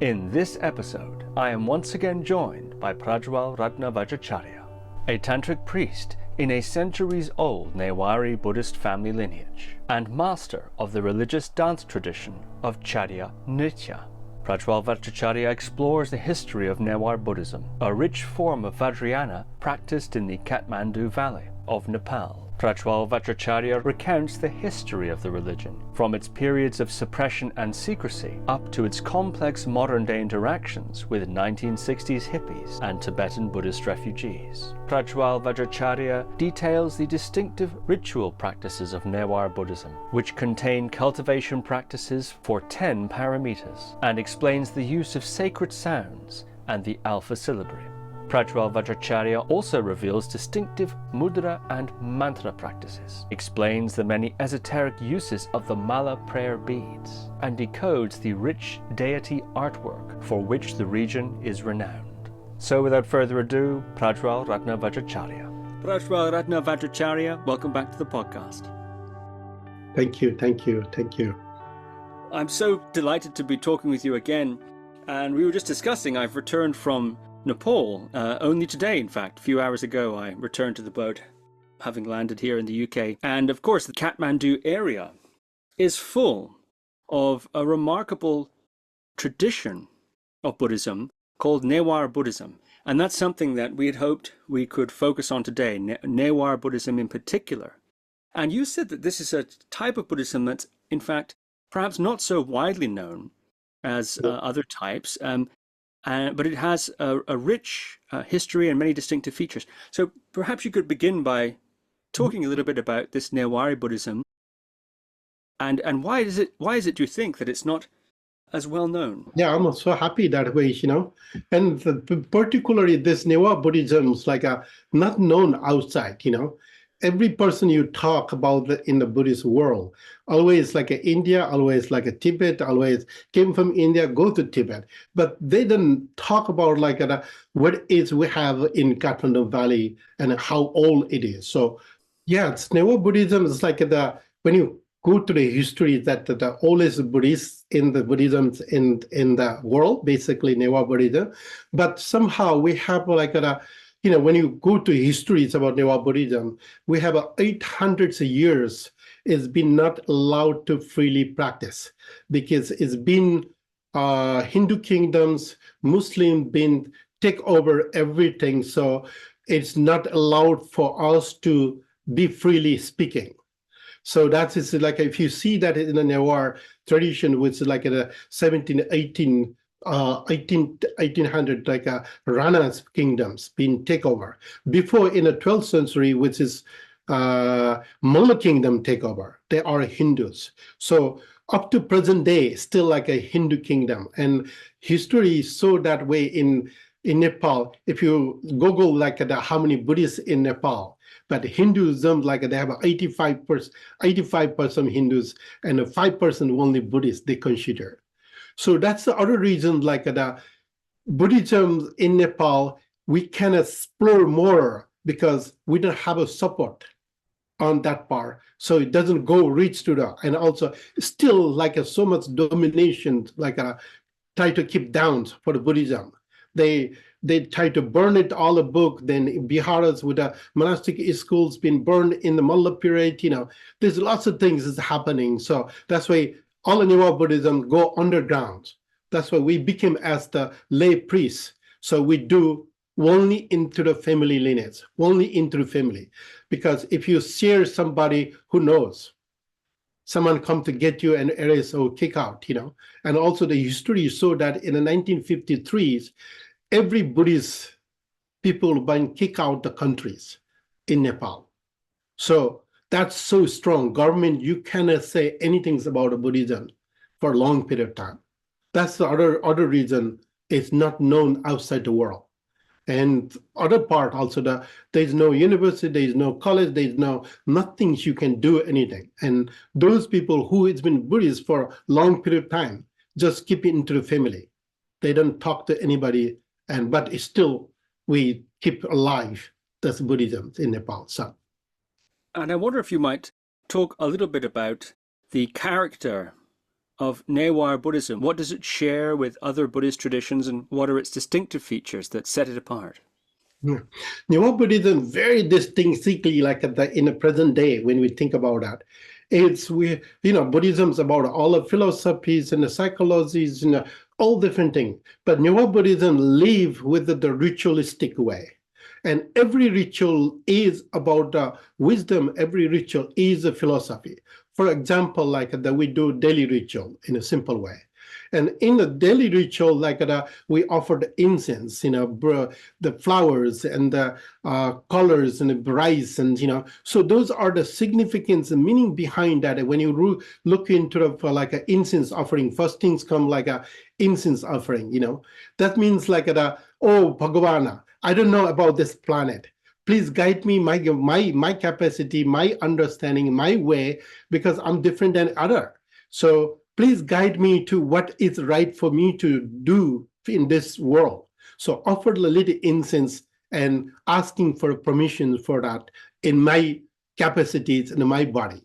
In this episode, I am once again joined by Prajwal Ratna Vajracharya, a tantric priest in a centuries-old Newari Buddhist family lineage, and master of the religious dance tradition of Charya Nritya. Prajwal Vajracharya explores the history of Newar Buddhism, a rich form of Varjayana practiced in the Kathmandu Valley of Nepal. Prajwal Vajracharya recounts the history of the religion, from its periods of suppression and secrecy up to its complex modern-day interactions with 1960s hippies and Tibetan Buddhist refugees. Prajwal Vajracharya details the distinctive ritual practices of Newar Buddhism, which contain cultivation practices for 10 paramitas, and explains the use of sacred sounds and the alphasyllabary. Prajwal Vajracharya also reveals distinctive mudra and mantra practices, explains the many esoteric uses of the mala prayer beads, and decodes the rich deity artwork for which the region is renowned. So without further ado, Prajwal Ratna Vajracharya. Prajwal Ratna Vajracharya, welcome back to the podcast. Thank you. I'm so delighted to be talking with you again. And we were just discussing, I've returned from Nepal, only today, in fact. A few hours ago, I returned to the boat, having landed here in the UK. And of course, the Kathmandu area is full of a remarkable tradition of Buddhism called Newar Buddhism. And that's something that we had hoped we could focus on today, Newar Buddhism in particular. And you said that this is a type of Buddhism that's, in fact, perhaps not so widely known as other types, but it has a rich history and many distinctive features. So perhaps you could begin by talking a little bit about this Newari Buddhism, and why is it, do you think, that it's not as well known? Yeah, I'm so happy that way, and particularly this Newar Buddhism is like not known outside, Every person you talk about in the Buddhist world, always like India, always like Tibet, always came from India, go to Tibet. But they didn't talk about what is we have in Kathmandu Valley and how old it is. So yeah, it's Newar Buddhism is like when you go to the history that the oldest Buddhists in the Buddhism in the world, basically Newar Buddhism. But somehow we have when you go to histories about Newar Buddhism, we have 800 years it's been not allowed to freely practice because it's been Hindu kingdoms, Muslim been take over everything. So it's not allowed for us to be freely speaking. So that is like, if you see that in the Newar tradition, which is like in the 1800, like Rana's kingdoms being taken over. Before in the 12th century, which is Malla kingdom take over, they are Hindus. So up to present day, still like a Hindu kingdom. And history so that way in Nepal. If you Google how many Buddhists in Nepal, but Hinduism, they have 85% Hindus and 5% only Buddhists they consider. So that's the other reason, the Buddhism in Nepal, we can explore more because we don't have a support on that part. So it doesn't go reach to the, and also still so much domination, try to keep down for the Buddhism. They try to burn it, all the book, then Biharas with the monastic schools being burned in the Malla period, there's lots of things is happening. So that's why all the Newar Buddhism go underground. That's why we became as the lay priests. So we do only into the family lineage, only into the family. Because if you share somebody who knows, someone come to get you and erase or kick out, And also the history show that in the 1953s, every Buddhist people been kicked out the countries in Nepal. So that's so strong. Government, you cannot say anything about Buddhism for a long period of time. That's the other reason it's not known outside the world. And other part also, there's no university, there's no college, there's nothing you can do anything. And those people who has been Buddhist for a long period of time, just keep it into the family. They don't talk to anybody, but still we keep alive this Buddhism in Nepal. So. And I wonder if you might talk a little bit about the character of Newar Buddhism? What does it share with other Buddhist traditions, and what are its distinctive features that set it apart? Yeah. Newar Buddhism very distinctly, like in the present day, when we think about that, Buddhism's about all the philosophies and the psychologies and all different things. But Newar Buddhism live with the ritualistic way. And every ritual is about wisdom. Every ritual is a philosophy. For example, like that we do daily ritual in a simple way. And in the daily ritual, like we offer the incense, the flowers and the colors and the rice, and so those are the significance and meaning behind that. And when you look into like an incense offering, first things come like a incense offering. That means like oh Bhagavana, I don't know about this planet. Please guide me, my capacity, my understanding, my way, because I'm different than other. So please guide me to what is right for me to do in this world. So offer a little incense and asking for permission for that in my capacities in my body.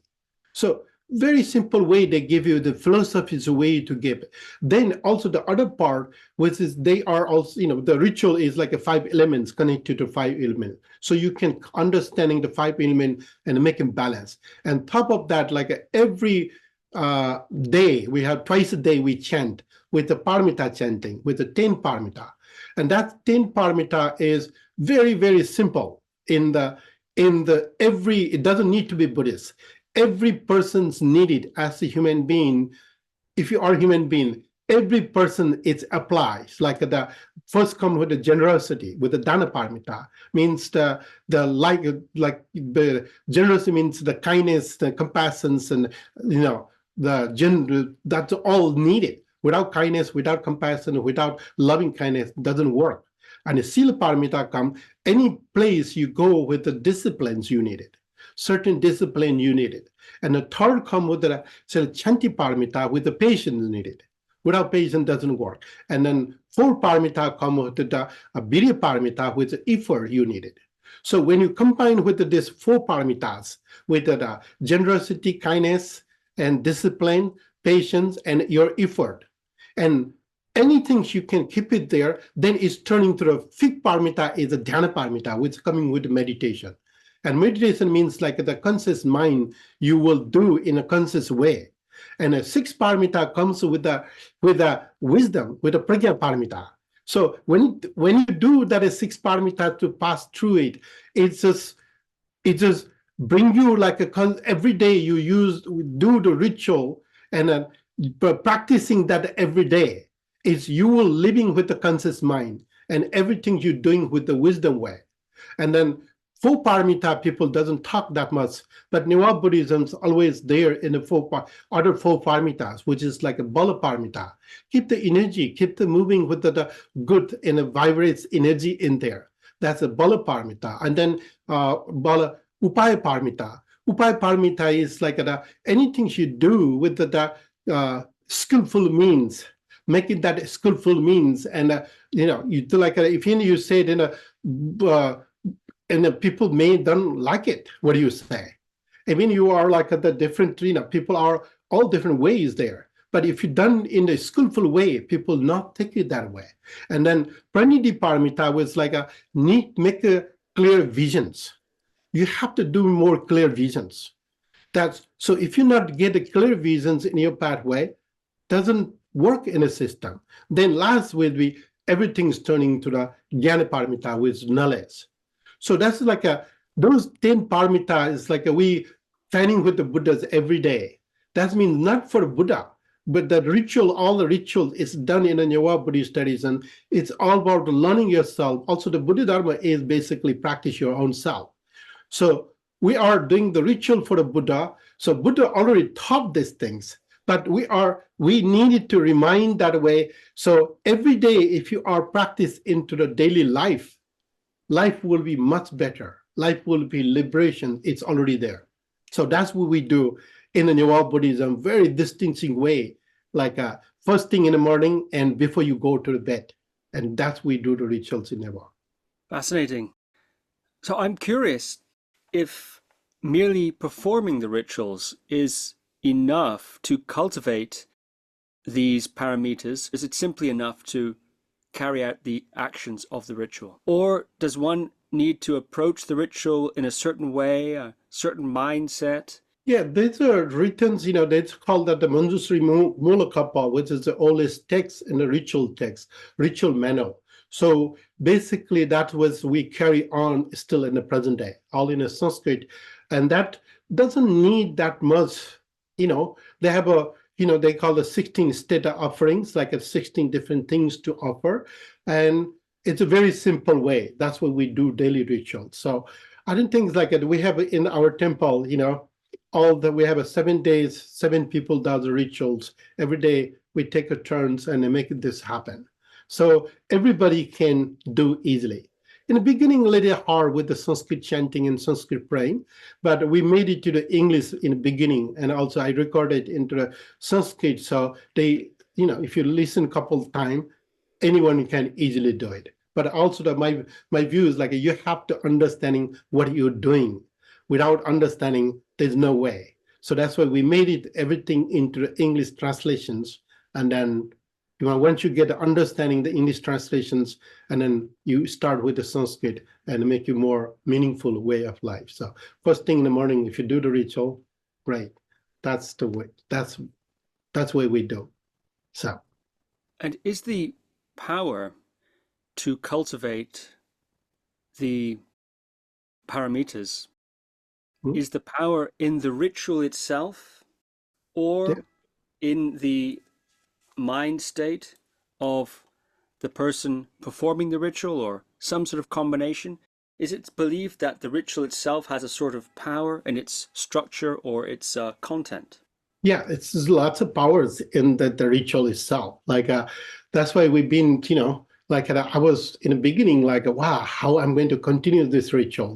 So very simple way they give you the philosophy's way to give. Then also the other part, which is they are also, the ritual is like a 5 elements connected to 5 elements. So you can understanding the 5 elements and make them balance. And top of that, like every day, we have twice a day we chant with the paramita chanting, with the 10 paramita. And that 10 paramita is very, very simple it doesn't need to be Buddhist. Every person's needed as a human being. If you are a human being, every person it applies. Like the first come with the generosity, with the dana paramita, means the generosity means the kindness, the compassion, and that's all needed. Without kindness, without compassion, without loving kindness, doesn't work. And the sila paramita come any place you go with the disciplines you needed. Certain discipline you needed. And the third come with the chanti paramita, with the patience needed. Without patience doesn't work. And then 4 paramita come with the birya paramita, with the effort you needed. So when you combine with this 4 paramitas, with the generosity, kindness, and discipline, patience, and your effort, and anything you can keep it there, then it's turning to the 5th paramita is a dhyana paramita, which is coming with meditation. And meditation means like the conscious mind you will do in a conscious way. And a 6th paramita comes with the wisdom, with the prajna paramita. So when you do that 6th paramita to pass through it, it just bring you like every day you do the ritual and practicing that every day is you will living with the conscious mind and everything you're doing with the wisdom way. And then 4 paramita people doesn't talk that much, but Newar Buddhism's always there in the other 4 paramitas, which is like a bala paramita. Keep the energy, keep the moving with the good and it vibrates energy in there. That's a bala paramita. And then bala upaya paramita. Upaya paramita is like anything you do with the skillful means, making that skillful means, and you do like if you say it in and people don't like it. What do you say? I mean, you are like the different, people are all different ways there. But if you done in a skillful way, people not take it that way. And then pranidhi paramita was like make clear visions. You have to do more clear visions. So if you not get the clear visions in your pathway, doesn't work in a system. Then last will be everything's turning to the jnana paramita with knowledge. So that's like those 10 paramita is like we training with the Buddhas every day. That means not for Buddha, but the ritual, all the ritual is done in the Newar Buddhist studies, and it's all about learning yourself. Also, the Buddha Dharma is basically practice your own self. So we are doing the ritual for the Buddha. So Buddha already taught these things, but we needed to remind that way. So every day, if you are practiced into the daily life will be much better. Life will be liberation. It's already there. So that's what we do in the Newar Buddhism, very distinctive way, like first thing in the morning and before you go to the bed. And that's we do the rituals in Newar. Fascinating. So I'm curious if merely performing the rituals is enough to cultivate these paramitas? Is it simply enough to carry out the actions of the ritual? Or does one need to approach the ritual in a certain way, a certain mindset? Yeah, these are written, that's called that the Manjusri Mulakapa, which is the oldest text in the ritual text, ritual manual. So basically that was we carry on still in the present day, all in a Sanskrit. And that doesn't need that much, they have they call the 16 stata offerings, like 16 different things to offer. And it's a very simple way. That's what we do daily rituals. So I don't think like it. We have in our temple, we have a 7 days, 7 people does the rituals. Every day we take a turns and make this happen. So everybody can do easily. In the beginning, a little hard with the Sanskrit chanting and Sanskrit praying, but we made it to the English in the beginning, and also I recorded into the Sanskrit. So they, if you listen a couple of times, anyone can easily do it. But also my view is like you have to understanding what you're doing. Without understanding, there's no way. So that's why we made it everything into the English translations, and then once you get understanding the English translations, and then you start with the Sanskrit and make you more meaningful way of life. So first thing in the morning, if you do the ritual, right, that's the way. That's what we do. So. And is the power to cultivate the paramitas, is the power in the ritual itself, or in the mind state of the person performing the ritual, or some sort of combination? Is it believed that the ritual itself has a sort of power in its structure or its content? Yeah, it's lots of powers in the ritual itself. Like that's why we've been, I was in the beginning like, wow, how I'm going to continue this ritual,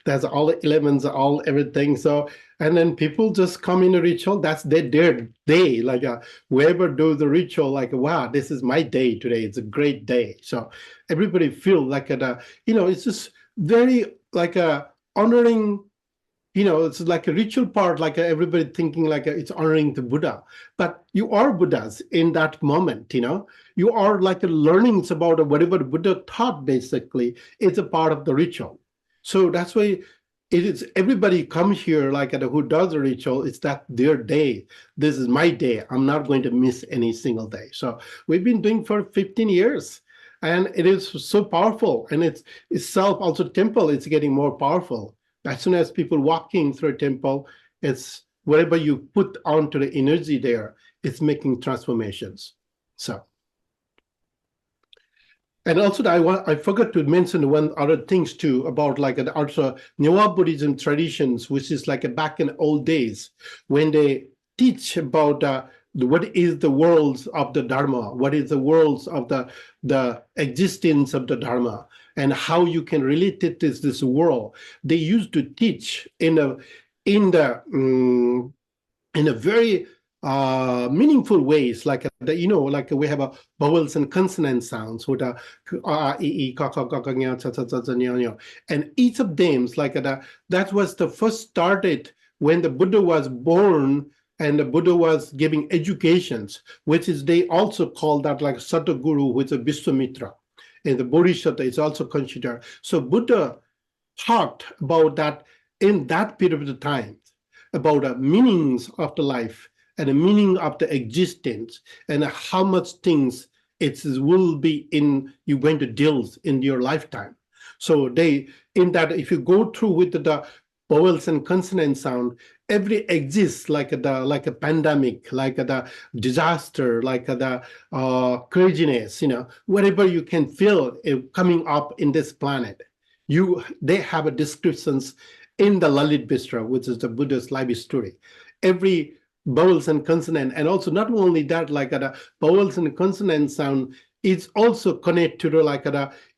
There's all the elements, all everything. So, and then people just come in a ritual, that's their day. Like whoever do the ritual, like, wow, this is my day today. It's a great day. So everybody feel like, it's just very like honoring. It's like a ritual part, like everybody thinking like it's honoring the Buddha. But you are Buddhas in that moment, You are like learnings about whatever Buddha taught, basically. It's a part of the ritual. So that's why it is everybody comes here, like who does the ritual, it's that their day. This is my day. I'm not going to miss any single day. So we've been doing for 15 years. And it is so powerful. And it's itself also temple, it's getting more powerful. As soon as people walking through a temple, it's whatever you put onto the energy there, it's making transformations. So, and also I forgot to mention one other things too about like also Newar Buddhism traditions, which is like back in old days when they teach about what is the worlds of the Dharma, what is the worlds of the existence of the Dharma, and how you can relate it to this world. They used to teach in a very meaningful ways, like like we have a vowels and consonant sounds with a and each of them like that was the first started when the Buddha was born. And the Buddha was giving educations, which is they also call that like Sataguru, which is Vishwamitra. And the Bodhisattva is also considered. So Buddha taught about that in that period of time, about the meanings of the life and the meaning of the existence and how much things it will be in you're going to deal in your lifetime. So they, in that, if you go through with the vowels and consonant sound, every exists like a pandemic, like the disaster, like the craziness, whatever you can feel coming up in this planet. They have a descriptions in the Lalit Bistra, which is the Buddha's life story. Every vowels and consonant, and also not only that, like the vowels and consonant sound is also connected to like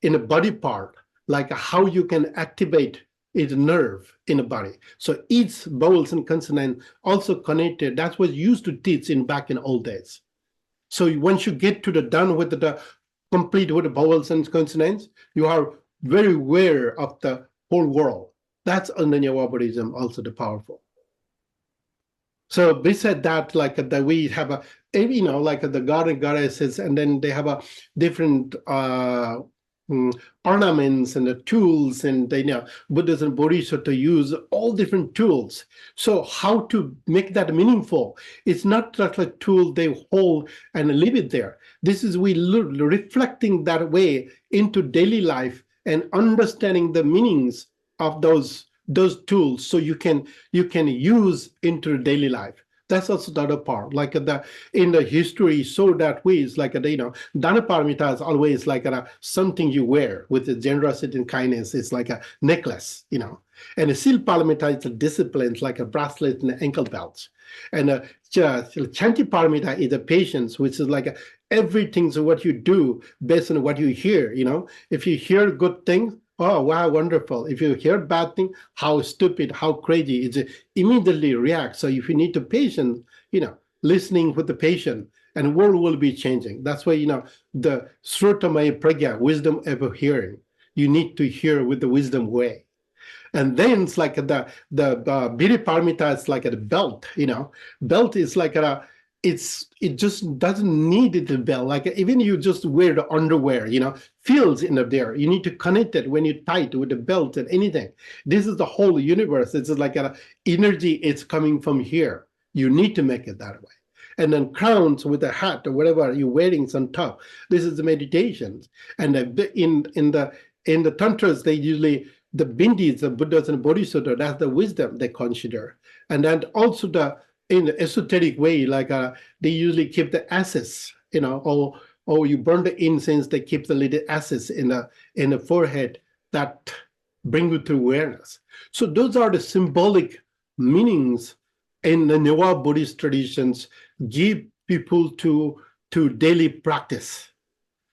in a body part, like how you can activate is nerve in a body. So each vowels and consonant also connected. That's what used to teach back in old days. So once you get to the done with the complete with the vowels and consonants, you are very aware of the whole world. That's under Newar Buddhism also the powerful. So beside that, like we have like the god and goddesses, and then they have a different ornaments and the tools, and Buddhas and Bodhisattva use all different tools. So how to make that meaningful? It's not just a tool they hold and leave it there. This is reflecting that way into daily life and understanding the meanings of those tools, so you can use into daily life. That's also the other part. Like in the history, so that way is like Dana Paramita is always like something you wear with the generosity and kindness. It's like a necklace, And a Sil Paramita is a discipline, like a bracelet and ankle belts. And Chanti Paramita is a patience, which is like everything. So what you do based on what you hear, If you hear good things, oh, wow, wonderful. If you hear bad thing, how stupid, how crazy, it immediately react. So if you need to patient, listening with the patient, and world will be changing. That's why, the Srutamaya Pragya, wisdom ever hearing. You need to hear with the wisdom way. And then it's like the Biri Paramita is like a belt, Belt is like it just doesn't need it to belt. Like even you just wear the underwear, feels in there. You need to connect it when you tie it with the belt and anything. This is the whole universe. It's like energy. It's coming from here. You need to make it that way. And then crowns with a hat or whatever you're wearing on top. This is the meditations. And in the tantras, they usually the bindis, the Buddhas and Bodhisattva, that's the wisdom they consider. And then also in the esoteric way, like they usually keep the ashes, or you burn the incense, they keep the little ashes in the forehead that bring you to awareness. So those are the symbolic meanings in the Newar Buddhist traditions, give people to daily practice.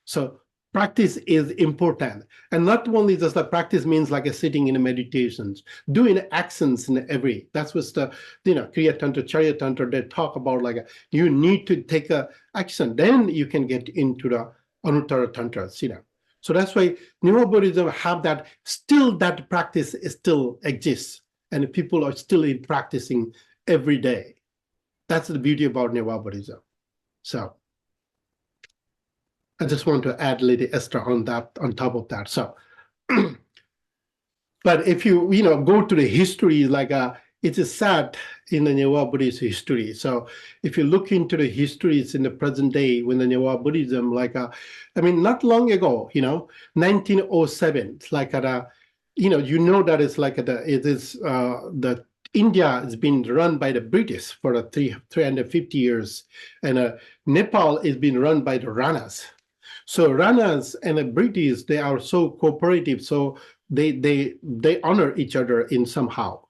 So practice is important. And not only does the practice means like a sitting in a meditations, doing actions in every, that's what the, Kriya Tantra, Charya Tantra, they talk about like, you need to take a action, then you can get into the Anuttara Tantras, So that's why Newar Buddhism have that, still that practice still exists. And people are still practicing every day. That's the beauty about Newar Buddhism. So I just want to add a little extra on that, on top of that. So, but if you go to the history, like it is sad in the Newar Buddhist history. So if you look into the histories in the present day, when the Newar Buddhism, like not long ago, 1907, like that it's like it is the India has been run by the British for 350 years, and Nepal is being run by the Ranas. So Ranas and the British, they are so cooperative, so they honor each other in somehow.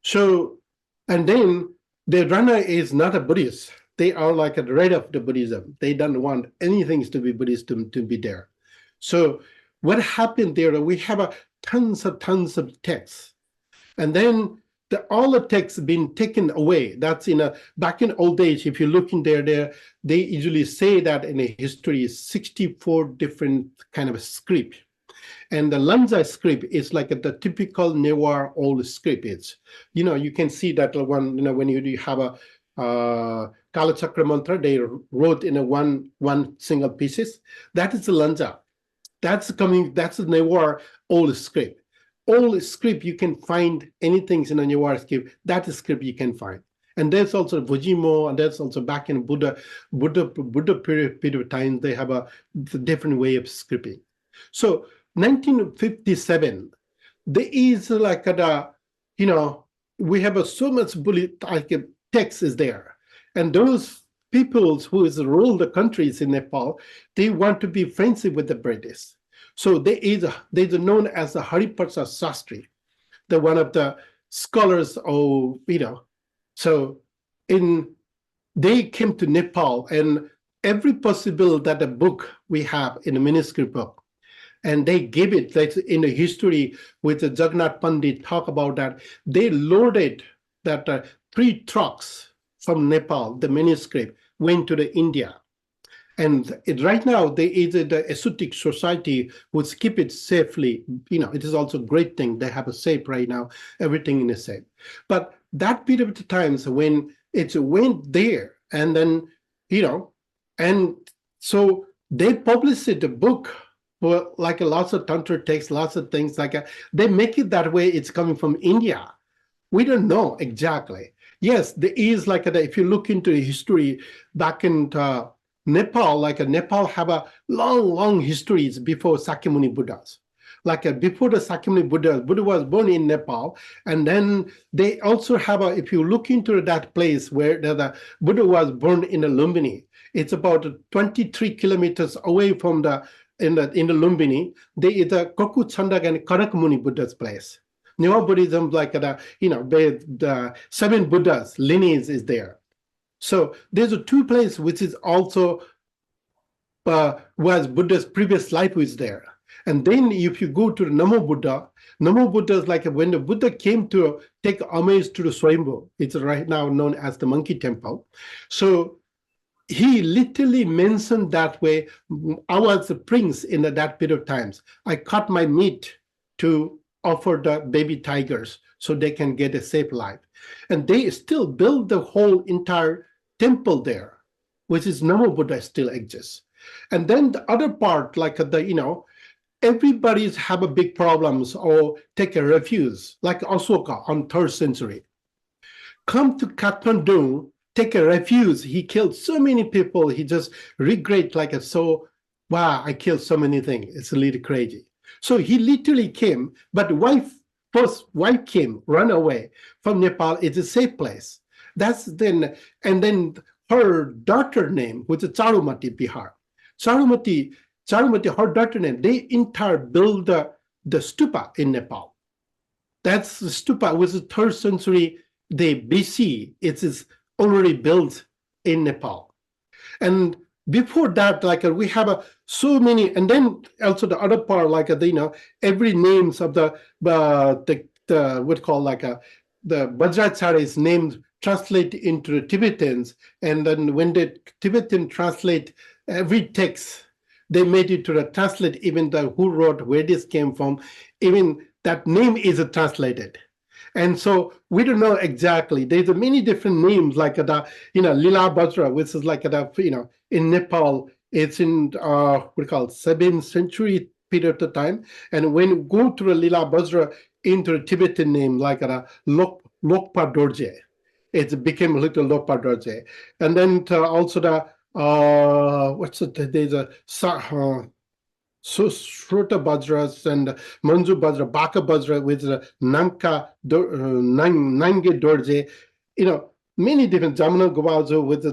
So, and then the Rana is not a Buddhist. They are like a red of the Buddhism. They don't want anything to be Buddhist to be there. So what happened there, we have tons of texts. And then all the texts been taken away. That's back in old age, if you look in there, they usually say that in a history is 64 different kind of script. And the Lanza script is like the typical Newar old script is. You can see that one, when you have a Kala Chakra mantra, they wrote in one single pieces. That is the Lanza. That's the Newar old script. All script you can find anything in a Newar script, that script you can find. And there's also Vujimo, and there's also back in Buddha period of time, they have a different way of scripting. So 1957, there is like we have so much text is there. And those peoples who has ruled the countries in Nepal, they want to be friendship with the British. So there's known as the Hariprasad Sastri, the one of the scholars of, so they came to Nepal, and every possible that a book we have in a manuscript book, and they give it, like in the history with the Jagannath Pandit talk about that, they loaded that 3 trucks from Nepal, the manuscript went to the India. And right now, there is the esoteric society would keep it safely. It is also a great thing. They have a safe right now. Everything in a safe. But that period of times when it went there, and then, and so they published a book for like lots of tantra texts, lots of things they make it that way. It's coming from India. We don't know exactly. Yes, there is if you look into history back in Nepal, Nepal have a long histories before Sakyamuni Buddhas. Before the Sakyamuni Buddha was born in Nepal, and then they also have if you look into that place where the Buddha was born in the Lumbini, it's about 23 kilometers away from in the Lumbini. There is a Koku Chandak and Karakmuni Buddha's place. Newar Buddhism, the 7 Buddhas lineage is there. So there's a 2 places which is also was Buddha's previous life is there. And then if you go to the Namo Buddha is when the Buddha came to take homage to the Swayambhu. It's right now known as the Monkey Temple. So he literally mentioned that way, I was a prince in that period of times. I cut my meat to offer the baby tigers so they can get a safe life. And they still build the whole entire temple there, which is Namo Buddha still exists. And then the other part, everybody's have a big problems or take a refuge, like Asoka on 3rd century. Come to Kathmandu, take a refuge. He killed so many people. He just regret wow, I killed so many things. It's a little crazy. So he literally came, but first wife came, run away from Nepal. It's a safe place. And then her daughter name, which is Charumati, Bihar. Charumati, her daughter name, they entire build the stupa in Nepal. That's the stupa, which is 3rd century BC. It is already built in Nepal. And before that, we have so many, and then also the other part, every names of the Vajracharya is named, translate into the Tibetans, and then when the Tibetan translate every text, they made it to the translate, even who wrote, where this came from, even that name is translated. And so we don't know exactly. There's many different names, Lila Bajra, which is in Nepal, it's in 7th century period of time. And when you go to the Lila Bajra into the Tibetan name, Lokpa Dorje, it became a little Lokpa Dorje. And then also there's a Shrota Bajras and Manju Bajra, Baka Bajra with Nange Dorje, many different Jamuna Gwazo with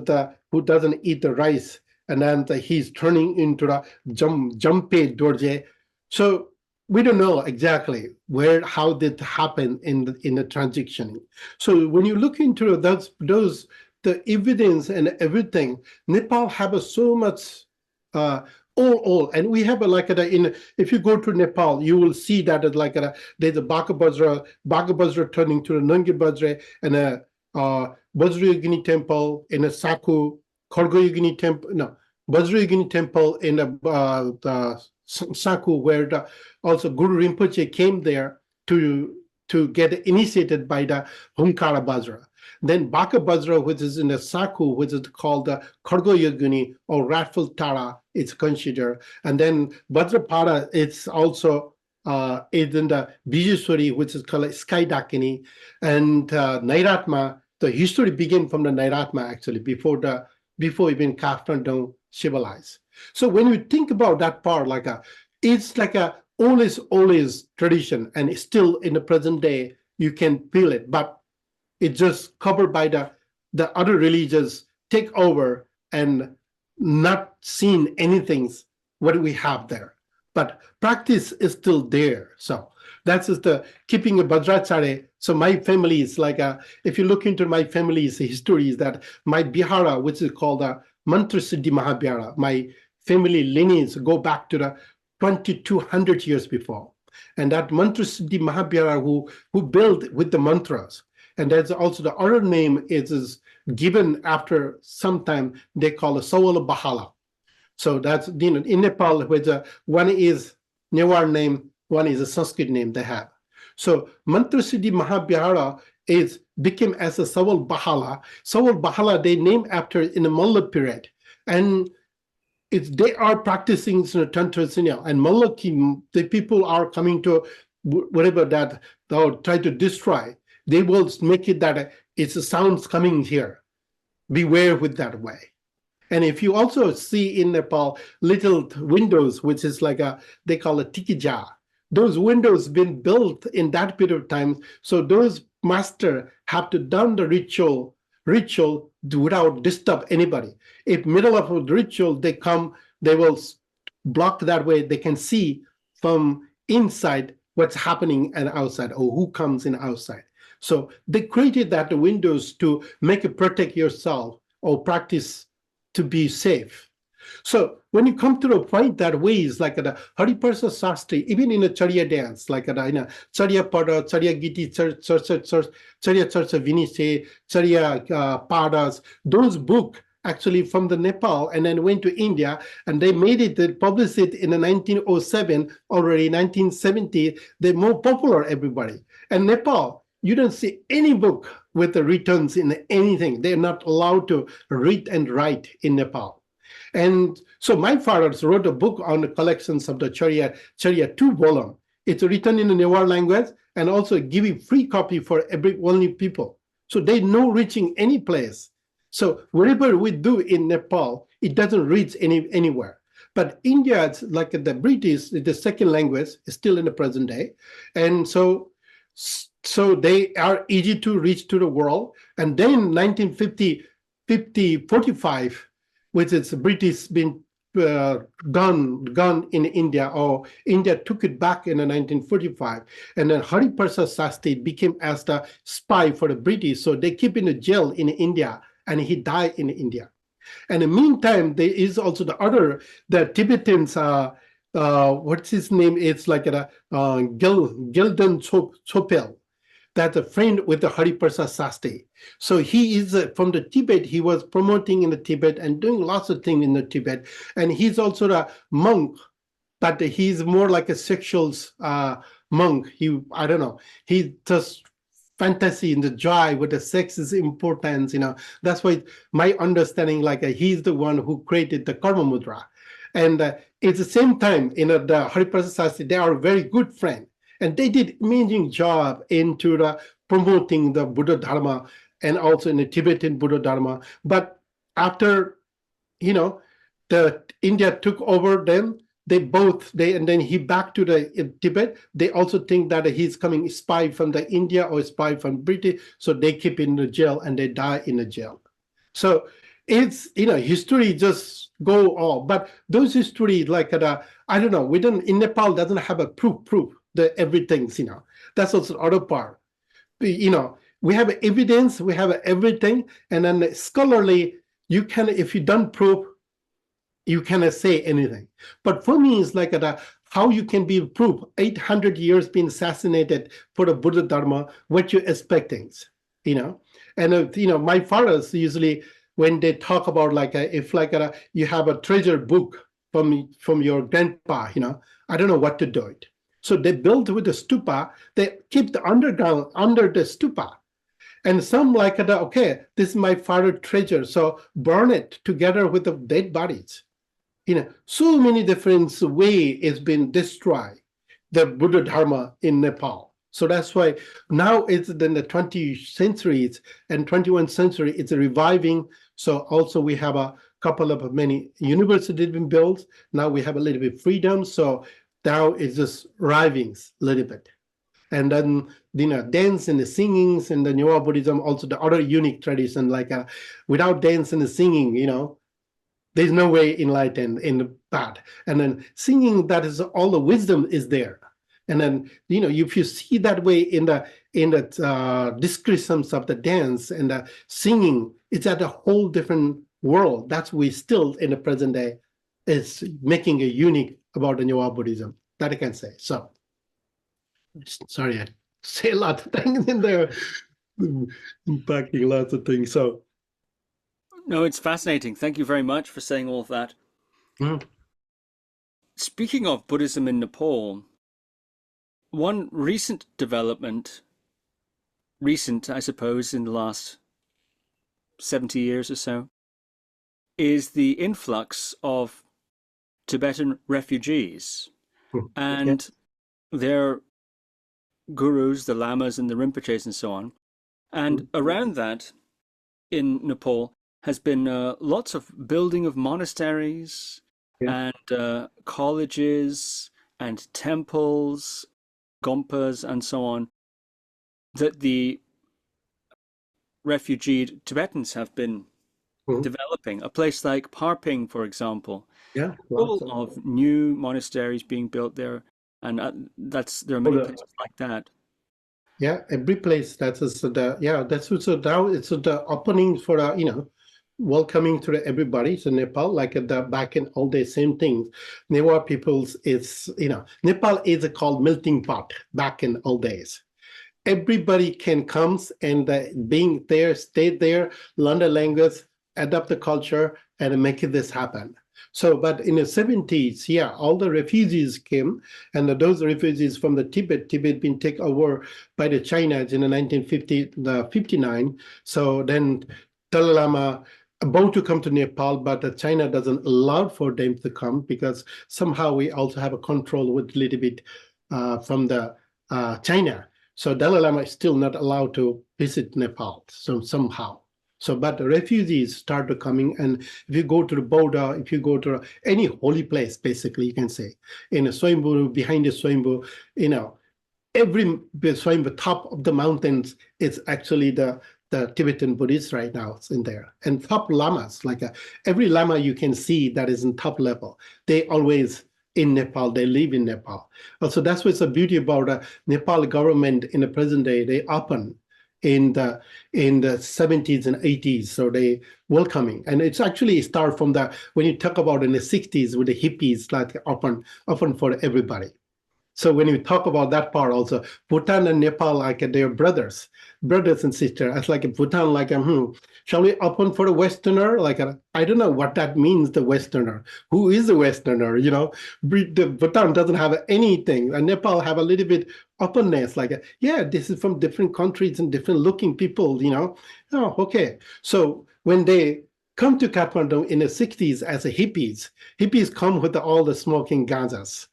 who doesn't eat the rice, and then he's turning into the Jampe Dorje. So we don't know exactly how did happen in the transitioning. So when you look into those the evidence and everything, Nepal have so much all, and we have if you go to Nepal, you will see that there's a Baka Bajra turning to the Nange Bajra, and a Vajrayogini temple in a Saku, Khargoyogini temple, Vajrayogini temple in the Saku, where also Guru Rinpoche came there to get initiated by the Hunkara Bajra. Then Baka Bajra, which is in the Saku, which is called the Khargoyogini or Ratful Tara, it's considered. And then Vajrapada, it's also is in the Bijuswari, which is called Sky Dakini. And Nairatma, the history began from the Nairatma actually, before even Kathmandu civilized. So when you think about that part, it's always tradition, and still in the present day, you can feel it, but it's just covered by the other religions take over and not seen anything what we have there. But practice is still there. So that's just the keeping a Vajracharya. So my family is if you look into my family's history, is that my Bihara, which is called the Mantra Siddhi Mahabihara, my family lineage go back to the 2200 years before. And that Mantra Siddhi Mahabihara who built with the mantras. And there's also the other name is given after some time, they call it Sawala Bahala. So that's in Nepal, where one is Newar name, one is a Sanskrit name they have. So Mantra Siddhi Mahabihara is became as a Sawal Bahala. Sawal Bahala, they named after in the Mulla period. And they are practicing Tantra Sinya. And Mulla, the people are coming to whatever that they'll try to destroy. They will make it that it's a sounds coming here. Beware with that way. And if you also see in Nepal little windows, which is like they call it tikija, those windows been built in that period of time. So those master have to done the ritual without disturb anybody. If middle of a ritual they come, they will block that way. They can see from inside what's happening and outside, or who comes in outside. So they created that the windows to make it protect yourself or practice to be safe. So when you come to the point that ways like the Hariparsa Sastri, even in a Charya dance, like in a Charya Pada, Charya Giti, Charya Charsa Vinise, Charya Padas, those books actually from the Nepal and then went to India, and they made it, they published it in the 1907, already 1970, they're more popular, everybody. And Nepal, you don't see any book with the returns in anything. They're not allowed to read and write in Nepal. And so my fathers wrote a book on the collections of the Charya 2 volume. It's written in the Newar language and also give you free copy for only people. So they know reaching any place. So whatever we do in Nepal, it doesn't reach anywhere. But India, it's like the British, the second language, is still in the present day. And so they are easy to reach to the world. And then 45, which is British been gone in India, or India took it back in 1945. And then Hariparsa Sastri became as the spy for the British. So they keep in a jail in India, and he died in India. And in the meantime, there is also the Tibetans, what's his name? It's like Gendun Chophel. That's a friend with the Hariparsa Sastri. So he is from the Tibet. He was promoting in the Tibet and doing lots of things in the Tibet. And he's also a monk, but he's more like a sexual monk. I don't know. He just fantasy in the joy with the sex is importance. That's why my understanding, like he's the one who created the Karma Mudra. And at the same time, the Hariparsa Sastri, they are a very good friend. And they did amazing job into the promoting the Buddha Dharma and also in the Tibetan Buddha Dharma. But after, the India took over them, and then he back to the Tibet. They also think that he's coming spy from the India or spy from British. So they keep in the jail and they die in the jail. So it's, history just go all. But those history, like, I don't know, in Nepal doesn't have a proof. The everything's, that's also the other part. We have evidence, we have everything, and then scholarly, you can, if you don't prove, you cannot say anything. But for me, it's like how you can be proof 800 years being assassinated for the Buddha Dharma, what you're expecting, And my fathers usually, when they talk about if you have a treasure book from your grandpa, I don't know what to do it. So they built with the stupa, they keep the underground under the stupa. And some okay, this is my father's treasure, so burn it together with the dead bodies. So many different ways it's been destroyed, the Buddha Dharma in Nepal. So that's why now it's in the 20th centuries and 21st century, it's reviving. So also we have a couple of many universities been built. Now we have a little bit freedom. So now it's just reviving a little bit. And then, dance and the singings and the Newar Buddhism, also the other unique tradition, without dance and the singing, there's no way enlightened in that. And then singing, that is all the wisdom is there. And then, if you see that way in the descriptions of the dance and the singing, it's at a whole different world. That's we still in the present day is making a unique about the Newar Buddhism, that I can say. So, sorry, I say a lot of things in there, unpacking lots of things. So, no, it's fascinating. Thank you very much for saying all of that. Speaking of Buddhism in Nepal, one recent development recent, I suppose, in the last 70 years or so, is the influx of Tibetan refugees Yeah. and their gurus, the lamas and the Rinpoches and so on. And around that, in Nepal, has been lots of building of monasteries Yeah. and colleges and temples, gompas and so on, that the refugee Tibetans have been developing. A place like Parping, for example, Yeah. full Lots of. of new monasteries being built there, and there are many places like that. Yeah, every place that's the yeah that's so now it's the opening for welcoming to everybody. So Nepal, like at the back in all the same things, Newar peoples is Nepal is called melting pot back in all days. Everybody can comes and being there, stay there, learn the language, adapt the culture, and make this happen. So, but in the 70s, yeah, all the refugees came, and those refugees from the Tibet been taken over by the Chinese in the 1959. So then Dalai Lama about to come to Nepal, but China doesn't allow for them to come because somehow we also have a control with a little bit from the China. So Dalai Lama is still not allowed to visit Nepal, so somehow. So, but the refugees started coming, and if you go to the border, if you go to any holy place, basically, you can say, in a Swayambhu, behind the Swayambhu, every Swayambhu, top of the mountains, is actually the Tibetan Buddhists right now. It's in there. And top lamas, like every lama you can see that is in top level, they always in Nepal, they live in Nepal. Also, that's what's the beauty about the Nepal government in the present day. They open in the 70s and 80s, so they welcoming, and it's actually start from the when you talk about in the 60s with the hippies, like open for everybody. So when you talk about that part also, Bhutan and Nepal, like they're brothers and sisters. It's like Bhutan, like shall we open for a Westerner? Like I don't know what that means, the Westerner. Who is a Westerner? The Bhutan doesn't have anything, and Nepal have a little bit openness. Like yeah, this is from different countries and different looking people. Oh, okay. So when they come to Kathmandu in the 60s as a hippies come with all the smoking ganjas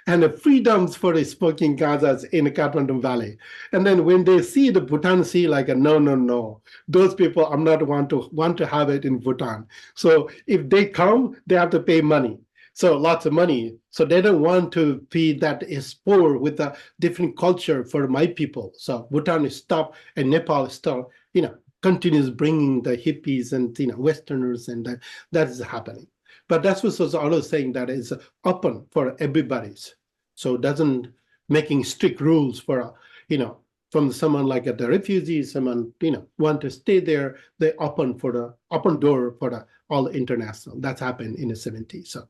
and the freedoms for the smoking ganjas in the Kathmandu Valley. And then when they see the Bhutan see like no, those people I'm not want to have it in Bhutan. So if they come, they have to pay money. So lots of money. So they don't want to be that is poor with a different culture for my people. So Bhutan is stop and Nepal is stop, continues bringing the hippies and Westerners, and that is happening. But that's what was always saying, that is open for everybody's. So it doesn't making strict rules for from someone like the refugees, someone want to stay there, they open door for the all international. That's happened in the 70s. So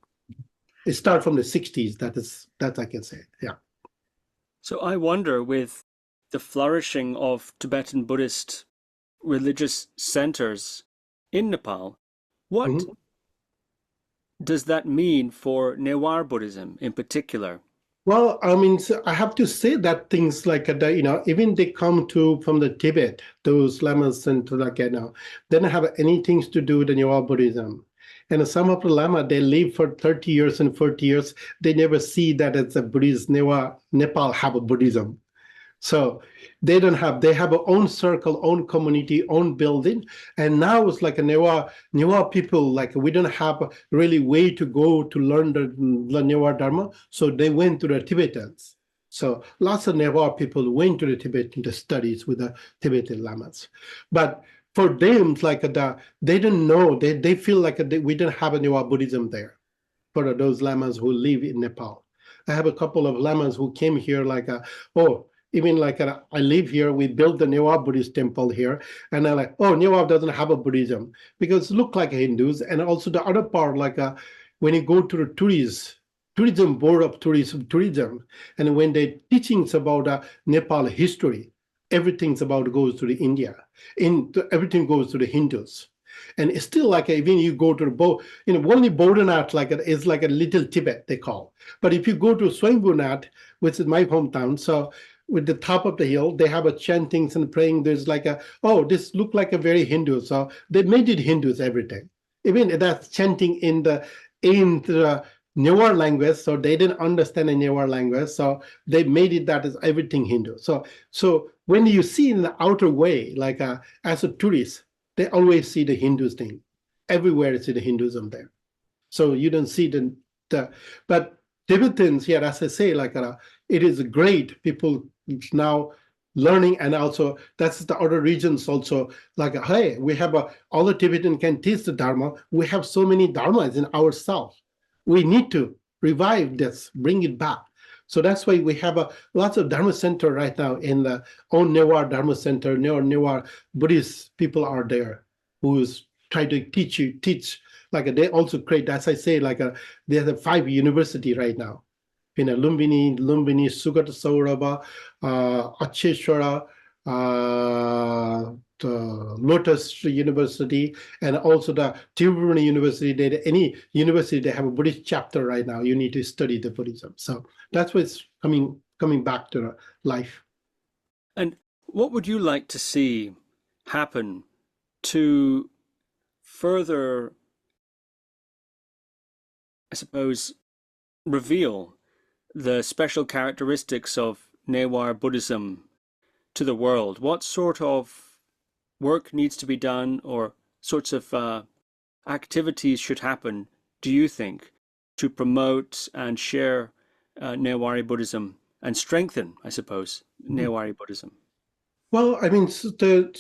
it started from the 60s. That I can say. Yeah. So I wonder, with the flourishing of Tibetan Buddhist religious centers in Nepal, what does that mean for Newar Buddhism in particular? Well, I mean, so I have to say that things like even they come from the Tibet, those lamas and they don't have anything to do with the Newar Buddhism. And some of the lama, they live for 30 years and 40 years. They never see that it's a Buddhist, Nepal have a Buddhism. So they have a own circle, own community, own building. And now it's like a Newar people, like we don't have a really way to go to learn the Newar Dharma. So they went to the Tibetans. So lots of Newar people went to the Tibetan to studies with the Tibetan lamas. But for them, like they didn't know, they feel like we didn't have a Newar Buddhism there for those lamas who live in Nepal. I have a couple of lamas who came here like, even like I live here, we built the Newar Buddhist temple here, and I'm like, Newar doesn't have a Buddhism because it look like Hindus. And also the other part, like when you go to the tourism board of tourism, and when they teachings about Nepal history, everything's about goes to the India, everything goes to the Hindus. And it's still like even you go to the only Bodhanath is like a little Tibet they call. But if you go to Swayambhu Nath, which is my hometown, so with the top of the hill, they have a chantings and praying. There's like a, oh, this look like a very Hindu. So they made it Hindus, everything. Even that's chanting in the Newar language, so they didn't understand the Newar language, so they made it that is everything Hindu. So when you see in the outer way, like as a tourist, they always see the Hindus thing. Everywhere you see the Hinduism there. So you don't see but Tibetans here, as I say, like it is great. People now learning, and also that's the other regions also, like, hey, we have all the Tibetan can teach the Dharma. We have so many Dharmas in ourselves. We need to revive this, bring it back. So that's why we have lots of Dharma center right now in the own Newar Dharma Center. Newar Buddhist people are there who's try to teach. Like they also create, as I say, like they have 5 university right now. In Lumbini, Sugat Saurabha, Acheshwara, the Lotus University, and also the Tibetan University. Any university, they have a Buddhist chapter right now. You need to study the Buddhism. So that's what's coming back to life. And what would you like to see happen to further, I suppose, reveal the special characteristics of Newar Buddhism to the world? What sort of work needs to be done, or sorts of activities should happen, do you think, to promote and share Newari Buddhism and strengthen, I suppose, Newari Buddhism? Well, I mean, the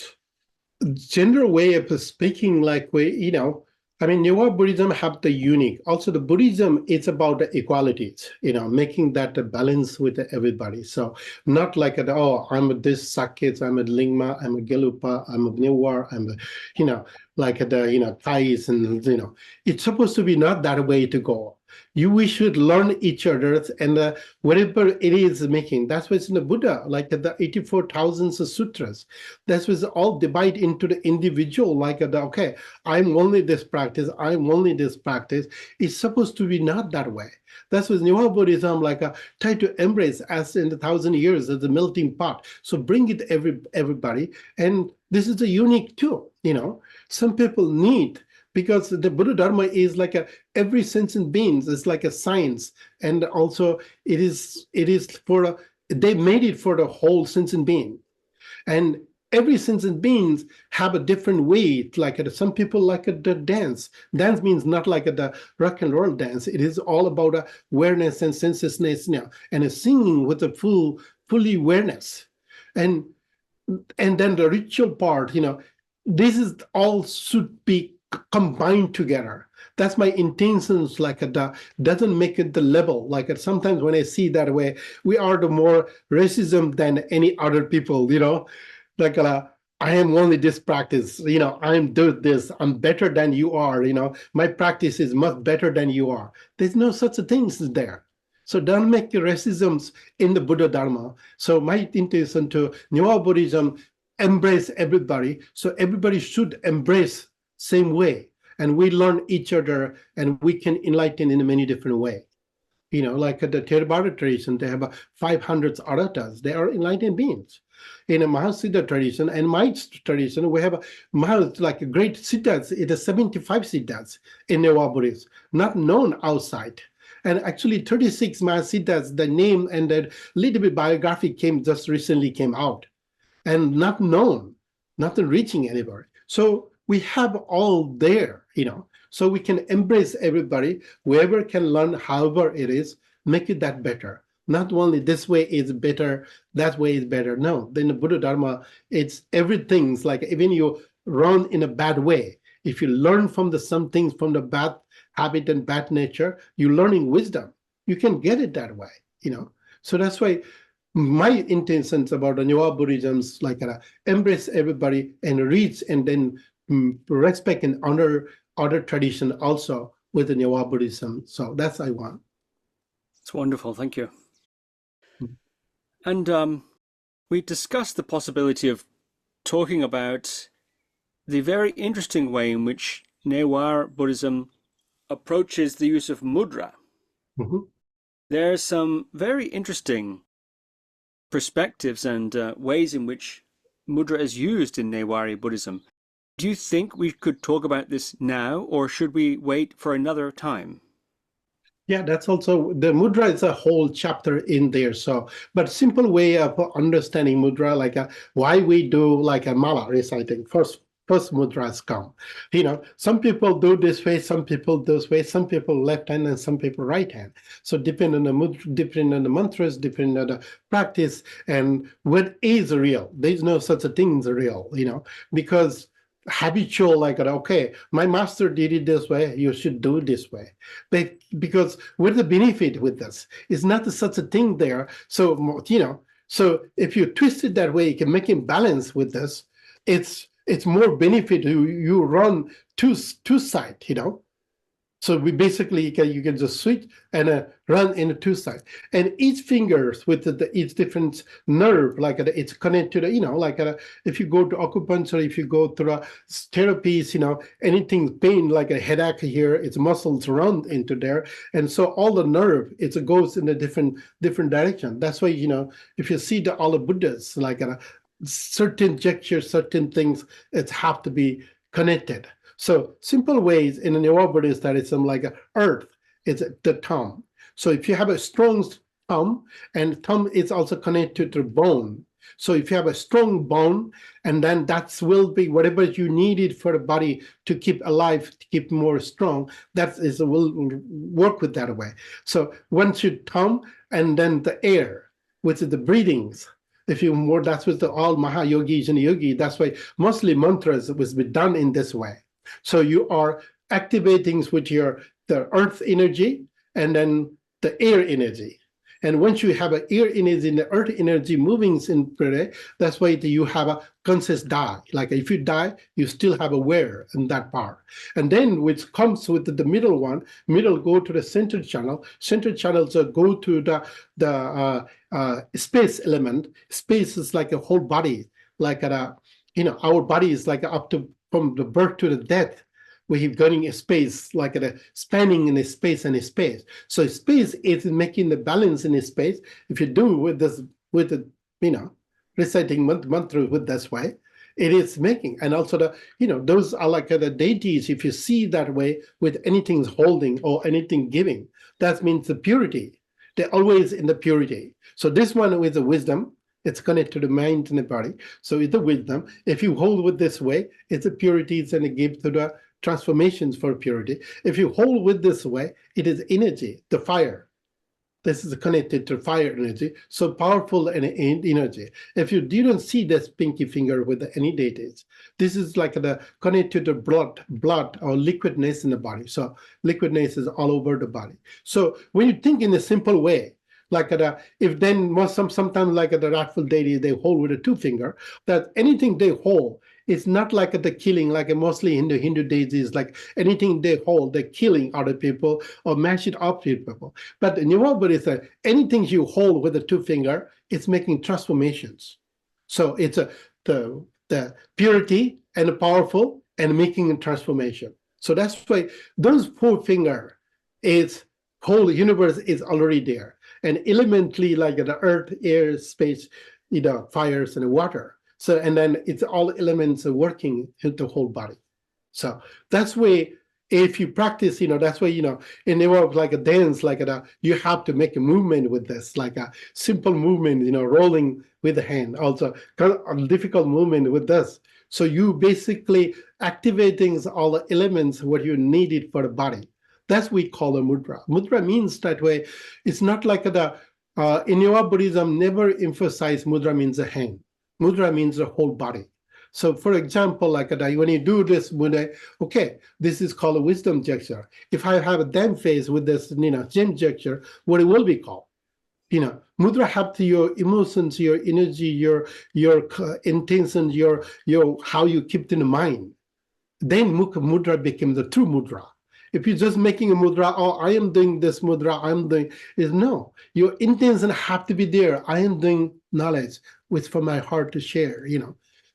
general way of speaking, like Newar Buddhism have the unique. Also, the Buddhism is about the equalities, making that a balance with everybody. So not like, I'm this Sakya, I'm a Lingma, I'm a Gelupa, I'm a Newar, I'm a, like the, Thais, and, it's supposed to be not that way to go. We should learn each other, and whatever it is making, that's what's in the Buddha, like the 84,000 sutras. That's what's all divided into the individual, like okay, I'm only this practice, I'm only this practice. It's supposed to be not that way. That's what Newar Buddhism, like try to embrace as in the 1,000 years as the melting pot. So bring it everybody, and this is a unique too. Some people need. Because the Buddha Dharma is like every sentient beings is like a science, and also it is for they made it for the whole sentient being, and every sentient beings have a different way. Like some people like the dance. Dance means not like the rock and roll dance. It is all about awareness and senselessness, and singing with a fully awareness, and then the ritual part. This is all should be combined together. That's my intentions. Like doesn't make it the level. Like sometimes when I see that way, we are the more racism than any other people. Like I am only this practice. I'm do this. I'm better than you are. My practice is much better than you are. There's no such a things there. So don't make the racisms in the Buddha Dharma. So my intention to Newar Buddhism embrace everybody. So everybody should embrace same way, and we learn each other, and we can enlighten in a many different way. Like the Theravada tradition, they have 500 aratas. They are enlightened beings. In a Mahasiddha tradition and my tradition, we have like great siddhas. It is 75 siddhas in Newar Buddhism, not known outside. And actually 36 Mahasiddhas, the name and the little bit biography just recently came out, and not known, not reaching anybody. So we have all there, so we can embrace everybody. Whoever can learn, however it is, make it that better. Not only this way is better, that way is better. No, then the Buddha Dharma, it's everything's like, even you run in a bad way, if you learn from some things from the bad habit and bad nature, you're learning wisdom. You can get it that way, So that's why my intentions about the Newar Buddhism's like embrace everybody and reach, and then respect and honor other tradition also with the Newar Buddhism. So that's I want. It's wonderful, thank you. And we discussed the possibility of talking about the very interesting way in which Newar Buddhism approaches the use of mudra. There's some very interesting perspectives and ways in which mudra is used in Newari Buddhism. Do you think we could talk about this now, or should we wait for another time? Yeah, that's also, the mudra is a whole chapter in there. So, but simple way of understanding mudra, like why we do like a mala reciting. First mudras come. Some people do this way, some people this way, some people left hand and some people right hand. So depending on the mudra, depending on the mantras, depending on the practice, and what is real. There's no such a thing as real, because habitual, like, okay, my master did it this way, you should do it this way. But because what's the benefit with this? It's not such a thing there. So, so if you twist it that way, you can make it balance with this. It's more benefit. You run two side, So we basically you can just switch and run in the two sides, and each fingers with each different nerve, like it's connected to if you go to acupuncture, if you go through therapies, anything pain like a headache here, its muscles run into there, and so all the nerve it goes in a different direction. That's why if you see all the Buddhas like certain gestures, certain things, it have to be connected. So simple ways in a Newar Buddhist that it's like earth, it's the thumb. So if you have a strong thumb, and thumb is also connected to bone. So if you have a strong bone, and then that will be whatever you needed for the body to keep alive, to keep more strong, that will work with that way. So once you thumb, and then the air, which is the breathings. If you more, that's what all Mahayogis and yogi, that's why mostly mantras was be done in this way. So you are activating with the earth energy and then the air energy. And once you have an air energy and the earth energy moving in prayer, that's why you have a conscious die. Like if you die, you still have aware in that part. And then which comes with the middle one, middle go to the center channel. Center channels go to the space element. Space is like a whole body, like our body is like up to from the birth to the death, we're going a space, like spanning in a space and a space. So space is making the balance in a space. If you do with this, with the, reciting mantra with this way, it is making. And also those are like the deities. If you see that way with anything holding or anything giving, that means the purity. They're always in the purity. So this one with the wisdom, it's connected to the mind and the body. So it's the wisdom. If you hold with this way, it's a purity, it's going to give to the transformations for purity. If you hold with this way, it is energy, the fire. This is connected to fire energy, so powerful and energy. If you didn't see this pinky finger with any deities, this is like the connected to blood or liquidness in the body. So liquidness is all over the body. So when you think in a simple way, like if then sometimes like the wrathful deity, they hold with a two finger, that anything they hold is not like the killing, like mostly in the Hindu deities, like anything they hold, they're killing other people or mash it up with people. But in Newar Buddhism, anything you hold with the two finger, it's making transformations. So it's the purity and the powerful and making a transformation. So that's why those four finger is whole universe is already there. And elementally, like the earth, air, space, fires and water. So, and then it's all elements working in the whole body. So that's why if you practice, that's why, in the world like a dance, like you have to make a movement with this, like a simple movement, rolling with the hand, also kind of a difficult movement with this. So you basically activating all the elements what you needed for the body. That's what we call a mudra. Mudra means that way. It's not like in Newar Buddhism, never emphasize mudra means a hand. Mudra means the whole body. So for example, like when you do this mudra, okay, this is called a wisdom gesture. If I have a damn face with this, Zen gesture, what it will be called? Mudra have to your emotions, your energy, your intention, your how you keep in the mind. Then mudra became the true mudra. If you're just making a mudra, oh, I am doing this mudra, I'm doing, is no. Your intention have to be there. I am doing knowledge, which from my heart to share,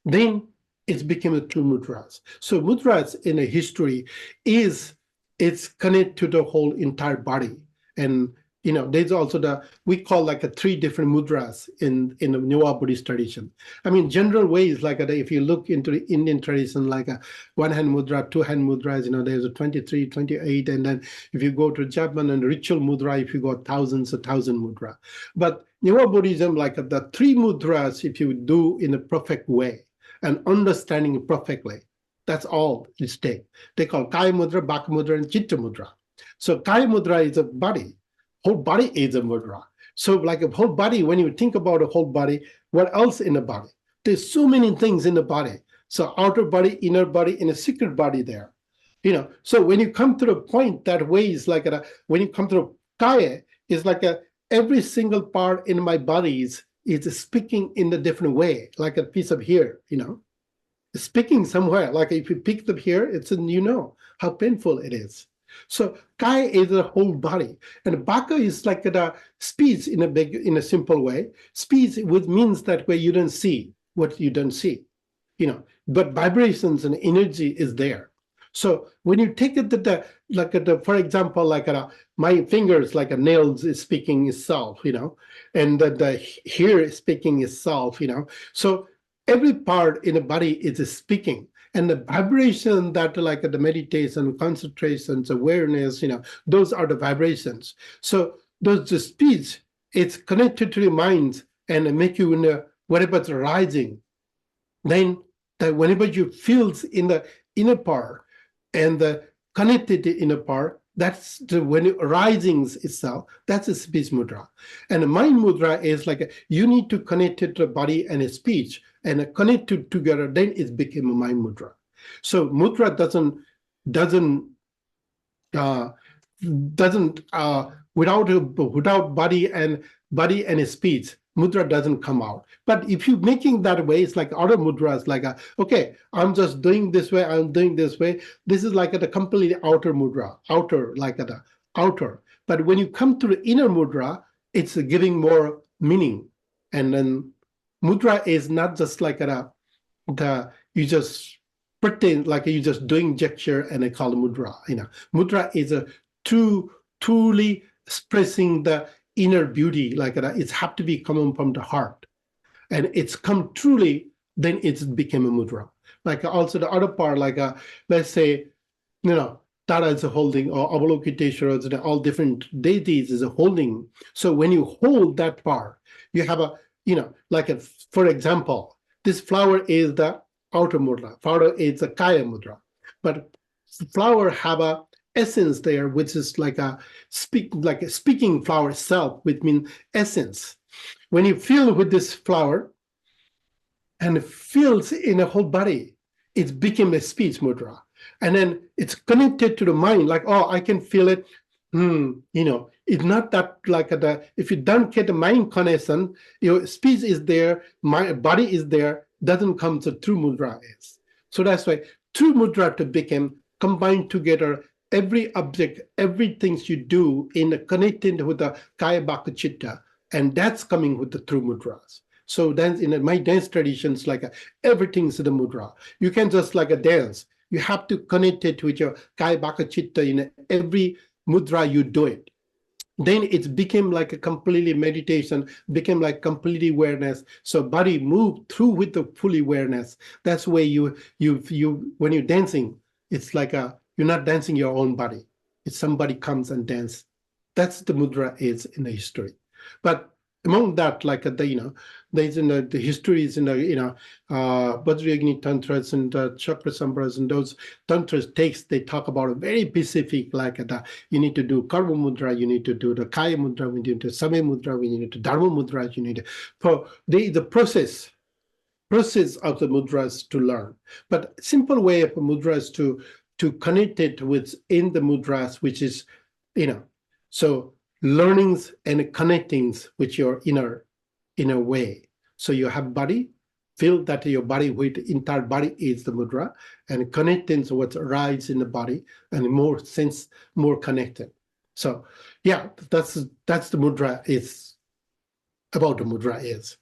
Then it's become a true mudras. So mudras in a history it's connected to the whole entire body. And There's also we call like 3 different mudras in the Newar Buddhist tradition. I mean, general ways, like if you look into the Indian tradition, like a 1-hand mudra, 2-hand mudras, there's a 23, 28, and then if you go to Japan and ritual mudra, if you go thousands, 1,000 mudra. But Newar Buddhism, like the 3 mudras, if you do in a perfect way and understanding it perfectly, that's all it's take. They call Kaya mudra, Baka mudra, and Chitta mudra. So Kaya mudra is a body. Whole body is a mudra. So like a whole body, when you think about a whole body, what else in the body? There's so many things in the body. So outer body, inner body, and a secret body there. So when you come to the point that way is like when you come to the kaya, it's like every single part in my body is speaking in a different way, like a piece of hair, speaking somewhere. Like if you pick the hair, it's how painful it is. So kaya is a whole body, and baka is like the speech in a simple way. Speech which means that way you don't see what you don't see, but vibrations and energy is there. So when you take it for example, like my fingers, like a nails is speaking itself, and the hair is speaking itself, So every part in the body is speaking. And the vibration that like the meditation, concentrations, awareness, those are the vibrations. So the speech, it's connected to the mind and make you whatever's rising. Then whenever you feel in the inner part and the connected to the inner part, that's when it risings itself, that's a speech mudra. And the mind mudra is like you need to connect it to the body and a speech and connect it together, then it became a mind mudra. So mudra without body and speech, mudra doesn't come out. But if you're making that way, it's like other mudras, like okay, I'm just doing this way, I'm doing this way. This is like the completely outer mudra, outer. But when you come to the inner mudra, it's giving more meaning. And then mudra is not just like you just pretend like you're just doing gesture and they call it mudra. Mudra is a truly expressing the inner beauty, like it's have to be coming from the heart, and it's come truly, then it's became a mudra. Like also the other part, like let's say, Tara is a holding, or Avalokiteshvara, all different deities is a holding. So when you hold that part, you have for example, this flower is the outer mudra, flower is the kaya mudra, but flower have a essence there, which is like a speaking flower itself, which means essence. When you feel with this flower and it feels in a whole body, it became a speech mudra. And then it's connected to the mind, like, oh, I can feel it. It's not that like if you don't get the mind connection, your speech is there, my body is there, doesn't come to true mudra is. So that's why true mudra to become combined together. Every object, everything you do in connecting with the kaya bhakti chitta, and that's coming with the true mudras. So then in my dance traditions, like everything's the mudra. You can just like a dance. You have to connect it with your kaya bhakti chitta in every mudra you do it. Then it became like a completely meditation, became like completely awareness. So body moved through with the full awareness. That's where you when you're dancing, it's like you're not dancing your own body. It's somebody comes and dance. That's the mudra is in the history. But among that, like there's in the histories in the Vajrayana tantras and chakra sambras and those tantras they talk about a very specific, like you need to do karma mudra, you need to do the kaya mudra, we need to samaya mudra, we need to dharma mudra, you need to the process of the mudras to learn. But simple way of mudras to connect it with in the mudras, which is so learnings and connectings with your inner way. So you have body, feel that your body with entire body is the mudra, and connecting to what arises in the body, and more connected. So yeah, that's the mudra is about the mudra is.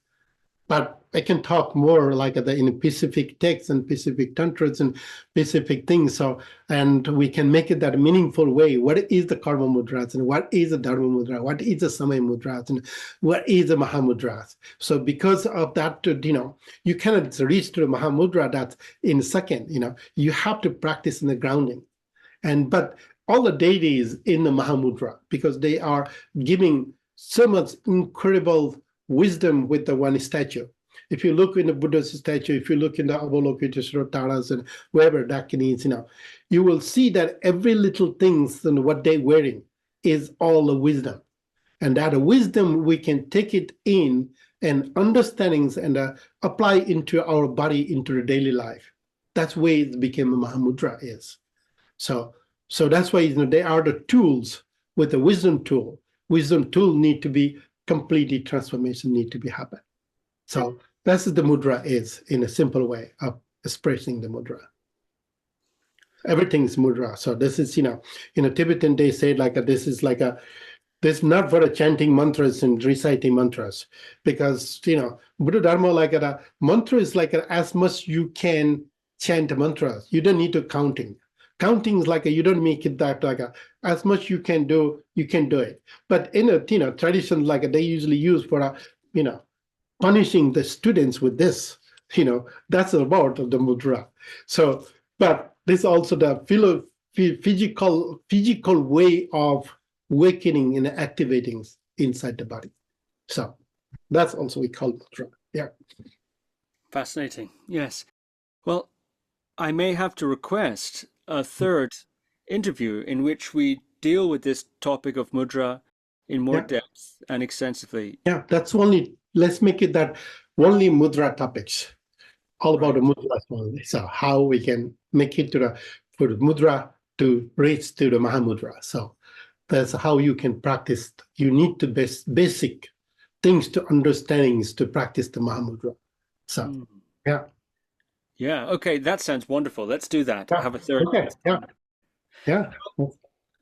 but I can talk more like in specific texts and specific tantras and specific things. So, and we can make it that meaningful way. What is the karma mudras, and what is the dharma mudra? What is the samaya mudras, and what is the mahamudras? So, because of that, you cannot reach to the mahamudra that in a second. You have to practice in the grounding, but all the deities in the mahamudra, because they are giving so much incredible wisdom with the one statue. If you look in the Buddha's statue, if you look in the Avalokiteshvara and wherever Dakinis, you will see that every little things and what they're wearing is all the wisdom. And that wisdom, we can take it in and understandings and apply into our body, into the daily life. That's where it became a Mahamudra is. So that's why they are the tools with the wisdom tool. Wisdom tool need to be completely transformation need to be happen. So that's what the mudra is in a simple way of expressing the mudra. Everything is mudra. So this is, in a Tibetan, they say this is this not for chanting mantras and reciting mantras, because, Buddha Dharma, a mantra is as much you can chant mantras. You don't need to counting. Counting is you don't make it that as much you can do it. But in a tradition they usually use for punishing the students with this, that's about the mudra. So, but this also the physical way of awakening and activating inside the body. So that's also we call mudra. Yeah. Fascinating. Yes. Well, I may have to request a third interview in which we deal with this topic of mudra in more depth and extensively. Yeah, that's let's make it that only mudra topics, all about the mudra only. So how we can make it for the mudra to reach to the mahamudra. So that's how you can practice. You need to basic things to understandings to practice the mahamudra. So yeah. Yeah, okay, that sounds wonderful. Let's do that. Yeah. Have a third. Okay. Yeah.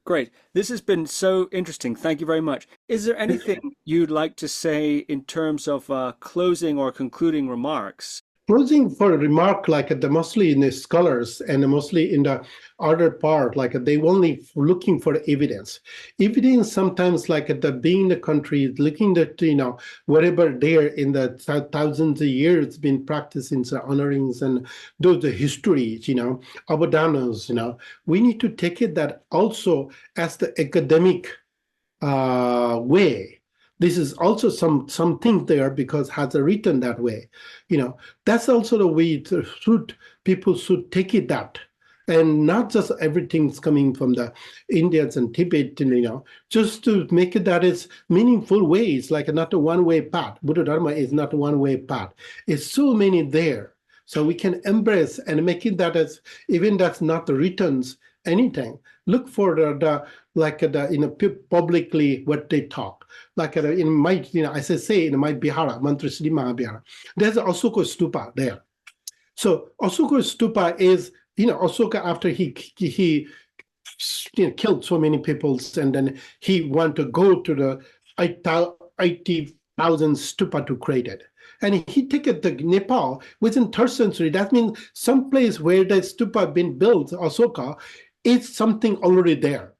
Great. This has been so interesting. Thank you very much. Is there anything you'd like to say in terms of closing or concluding remarks? Closing for a remark, mostly in the scholars and mostly in the other part, they only looking for evidence. Evidence sometimes at the being in the country, looking at, wherever there in the thousands of years been practicing the honorings and those the histories, abadanas, we need to take it that also as the academic way. This is also something there because has a written that way. That's also the way people should take it that. And not just everything's coming from the Indians and Tibet, just to make it that it's meaningful ways, not a one-way path. Buddha Dharma is not a one-way path. It's so many there. So we can embrace and make it that as, even that's not the returns, anything. Look for publicly what they talk. In my, as I say, in my Bihara, Mantra Siddhi Mahabihara, there's Asoka Stupa there. So Asoka Stupa is, Asoka after he killed so many people, and then he wanted to go to the 80,000 stupa to create it. And he took it to Nepal within 3rd century. That means some place where the stupa been built, Asoka, is something already there.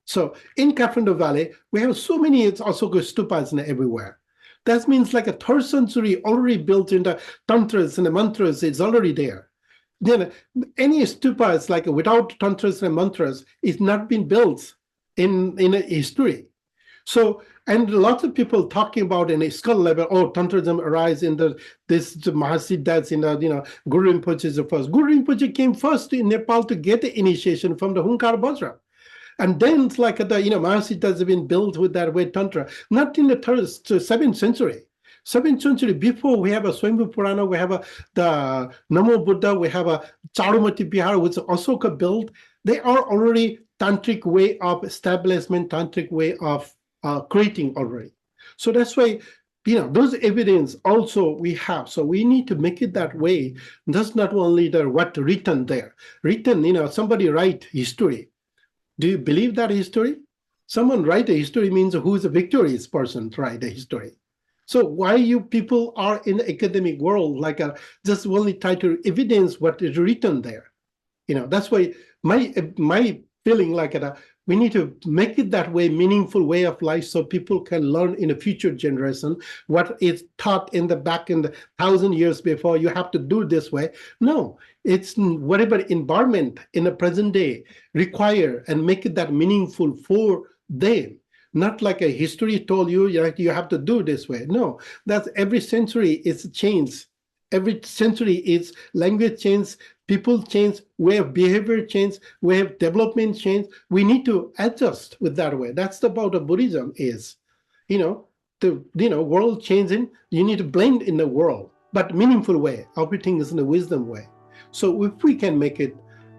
So in Kathmandu Valley, we have so many Asoka stupas everywhere. That means a 3rd century already built in the tantras and the mantras is already there. Then any stupa is without tantras and mantras is not been built in history. So, and lots of people talking about in a skull level, tantrism arise in this Mahasiddhas in Guru Rinpoche is the first. Guru Rinpoche came first in Nepal to get the initiation from the Hunkar Vajra. And then it's Mahasiddhas have been built with that way Tantra, not in the 7th century. 7th century, before we have a Swayambhu Purana, we have the Namo Buddha, we have a Charumati Bihar, which Asoka built. They are already tantric way of establishment, tantric way of creating already. So that's why, those evidence also we have. So we need to make it that way. That's not only what written there. Written, somebody write history. Do you believe that history? Someone write a history means who is a victorious person to write a history. So why you people are in the academic world just only try to evidence what is written there? That's why my feeling we need to make it that way, meaningful way of life, so people can learn in a future generation what is taught in the 1,000 years before. You have to do this way. No, it's whatever environment in the present day require, and make it that meaningful for them. Not like a history told you have to do this way. No, that's every century is changed. Every century is language change, people change, way of behavior change, way of development change. We need to adjust with that way. That's about what Buddhism is. The world changing, you need to blend in the world, but meaningful way. Everything is in a wisdom way. So if we can make it,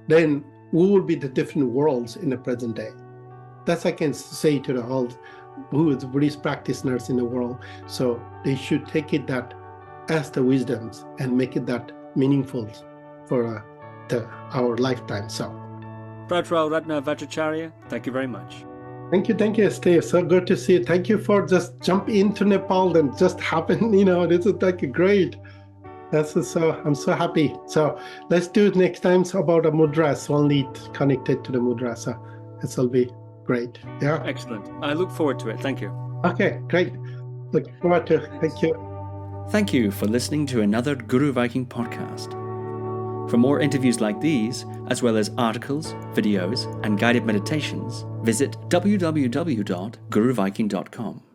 then we will be the different worlds in the present day. That's I can say to the whole who is Buddhist practitioners in the world. So they should take it that as the wisdoms and make it that meaningful for our lifetime. So, Prajwal Ratna Vajracharya, thank you very much. Thank you, Steve. So good to see you. Thank you for just jump into Nepal and just happen. This is great. I'm so happy. So let's do it next time about the mudras, only connected to the mudra. So this will be great. Yeah. Excellent. I look forward to it. Thank you. Okay, great. Look forward to it. Thank you. Thank you for listening to another Guru Viking podcast. For more interviews like these, as well as articles, videos, and guided meditations, visit www.guruviking.com.